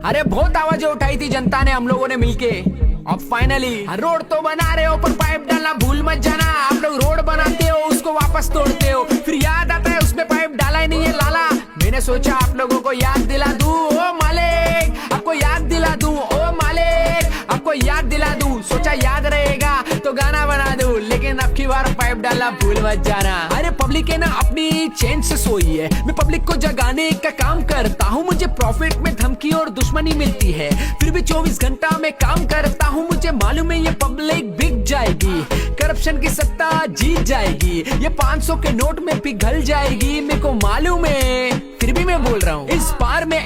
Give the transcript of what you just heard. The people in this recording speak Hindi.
अरे बहुत आवाजें उठाई थी जनता ने, हम लोगों ने मिलके। अब फाइनली रोड तो बना रहे हो पर पाइप डालना भूल मत जाना। आप लोग रोड बनाते हो उसको वापस तोड़ते हो, फिर याद आता है उसमें पाइप डाला ही नहीं है लाला। मैंने सोचा आप लोगों को याद दिला दूं, ओ मालिक आपको याद दिला दूं, ओ मालिक आपको याद दिला दूं। सोचा याद रहेगा तो गाना बना दूं, लेकिन अब की बार पाइप डालना भूल मत जाना। अरे पब्लिक है ना अपनी चैन से सोई है, मैं पब्लिक को जगाने का काम करता हूँ। मुझे प्रॉफिट में धमकी और दुश्मनी मिलती है, फिर भी 24 घंटा में काम करता हूँ। मुझे मालूम है ये पब्लिक बिक जाएगी, करप्शन की सत्ता जीत जाएगी, ये 500 के नोट में पिघल जाएगी। मेरे को मालूम है फिर भी मैं बोल रहा हूँ, इस बार में